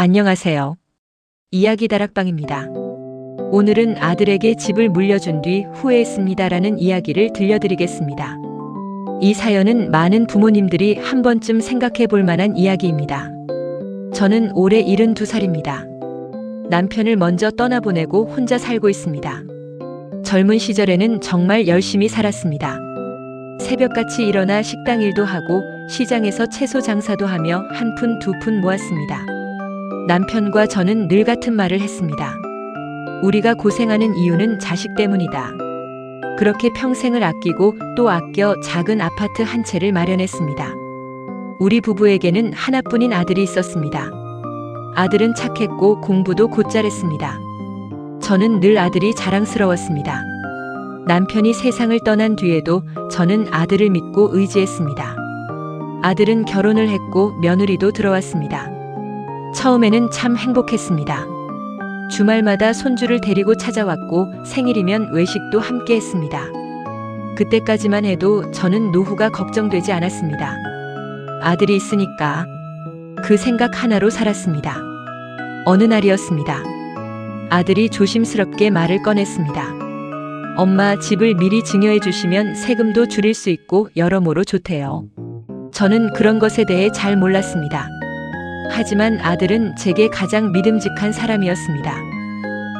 안녕하세요. 이야기 다락방입니다. 오늘은 아들에게 집을 물려준 뒤 후회했습니다라는 이야기를 들려드리겠습니다. 이 사연은 많은 부모님들이 한 번쯤 생각해 볼 만한 이야기입니다. 저는 올해 72살입니다. 남편을 먼저 떠나보내고 혼자 살고 있습니다. 젊은 시절에는 정말 열심히 살았습니다. 새벽같이 일어나 식당 일도 하고 시장에서 채소 장사도 하며 한 푼 두 푼 모았습니다. 남편과 저는 늘 같은 말을 했습니다. 우리가 고생하는 이유는 자식 때문이다. 그렇게 평생을 아끼고 또 아껴 작은 아파트 한 채를 마련했습니다. 우리 부부에게는 하나뿐인 아들이 있었습니다. 아들은 착했고 공부도 곧잘했습니다. 저는 늘 아들이 자랑스러웠습니다. 남편이 세상을 떠난 뒤에도 저는 아들을 믿고 의지했습니다. 아들은 결혼을 했고 며느리도 들어왔습니다. 처음에는 참 행복했습니다. 주말마다 손주를 데리고 찾아왔고 생일이면 외식도 함께 했습니다. 그때까지만 해도 저는 노후가 걱정되지 않았습니다. 아들이 있으니까 그 생각 하나로 살았습니다. 어느 날이었습니다. 아들이 조심스럽게 말을 꺼냈습니다. 엄마, 집을 미리 증여해 주시면 세금도 줄일 수 있고 여러모로 좋대요. 저는 그런 것에 대해 잘 몰랐습니다. 하지만 아들은 제게 가장 믿음직한 사람이었습니다.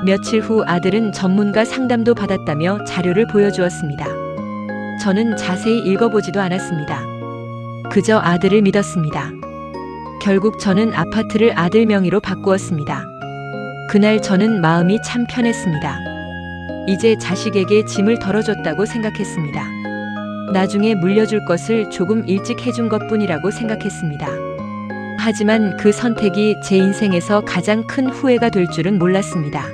며칠 후 아들은 전문가 상담도 받았다며 자료를 보여주었습니다. 저는 자세히 읽어보지도 않았습니다. 그저 아들을 믿었습니다. 결국 저는 아파트를 아들 명의로 바꾸었습니다. 그날 저는 마음이 참 편했습니다. 이제 자식에게 짐을 덜어줬다고 생각했습니다. 나중에 물려줄 것을 조금 일찍 해준 것뿐이라고 생각했습니다. 하지만 그 선택이 제 인생에서 가장 큰 후회가 될 줄은 몰랐습니다.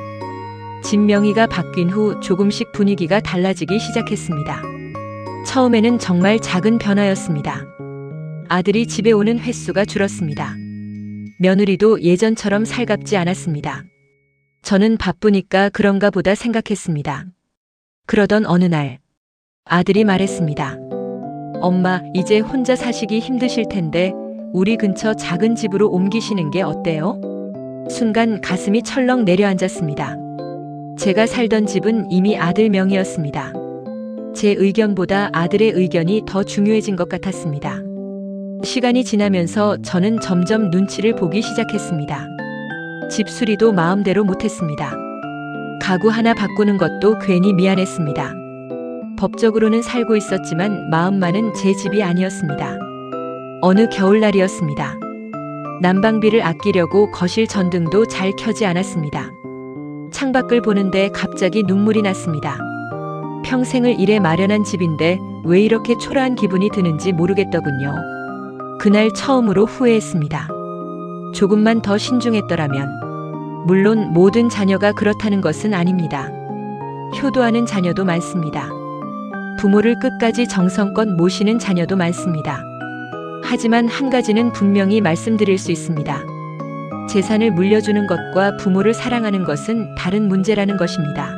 집 명의가 바뀐 후 조금씩 분위기가 달라지기 시작했습니다. 처음에는 정말 작은 변화였습니다. 아들이 집에 오는 횟수가 줄었습니다. 며느리도 예전처럼 살갑지 않았습니다. 저는 바쁘니까 그런가 보다 생각했습니다. 그러던 어느 날 아들이 말했습니다. 엄마, 이제 혼자 사시기 힘드실 텐데 우리 근처 작은 집으로 옮기시는 게 어때요? 순간 가슴이 철렁 내려앉았습니다. 제가 살던 집은 이미 아들 명의였습니다. 제 의견보다 아들의 의견이 더 중요해진 것 같았습니다. 시간이 지나면서 저는 점점 눈치를 보기 시작했습니다. 집 수리도 마음대로 못했습니다. 가구 하나 바꾸는 것도 괜히 미안했습니다. 법적으로는 살고 있었지만 마음만은 제 집이 아니었습니다. 어느 겨울날이었습니다. 난방비를 아끼려고 거실 전등도 잘 켜지 않았습니다. 창밖을 보는데 갑자기 눈물이 났습니다. 평생을 일해 마련한 집인데 왜 이렇게 초라한 기분이 드는지 모르겠더군요. 그날 처음으로 후회했습니다. 조금만 더 신중했더라면. 물론 모든 자녀가 그렇다는 것은 아닙니다. 효도하는 자녀도 많습니다. 부모를 끝까지 정성껏 모시는 자녀도 많습니다. 하지만 한 가지는 분명히 말씀드릴 수 있습니다. 재산을 물려주는 것과 부모를 사랑하는 것은 다른 문제라는 것입니다.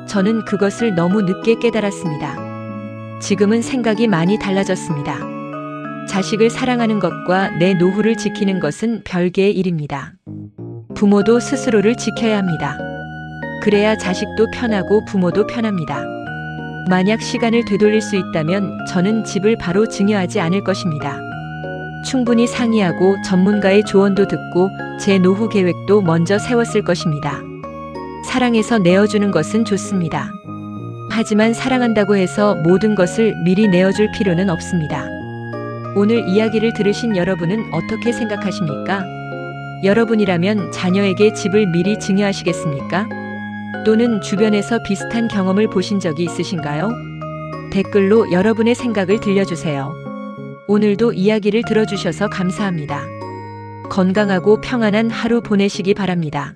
저는 그것을 너무 늦게 깨달았습니다. 지금은 생각이 많이 달라졌습니다. 자식을 사랑하는 것과 내 노후를 지키는 것은 별개의 일입니다. 부모도 스스로를 지켜야 합니다. 그래야 자식도 편하고 부모도 편합니다. 만약 시간을 되돌릴 수 있다면 저는 집을 바로 증여하지 않을 것입니다. 충분히 상의하고 전문가의 조언도 듣고 제 노후 계획도 먼저 세웠을 것입니다. 사랑해서 내어주는 것은 좋습니다. 하지만 사랑한다고 해서 모든 것을 미리 내어줄 필요는 없습니다. 오늘 이야기를 들으신 여러분은 어떻게 생각하십니까? 여러분이라면 자녀에게 집을 미리 증여하시겠습니까? 또는 주변에서 비슷한 경험을 보신 적이 있으신가요? 댓글로 여러분의 생각을 들려주세요. 오늘도 이야기를 들어주셔서 감사합니다. 건강하고 평안한 하루 보내시기 바랍니다.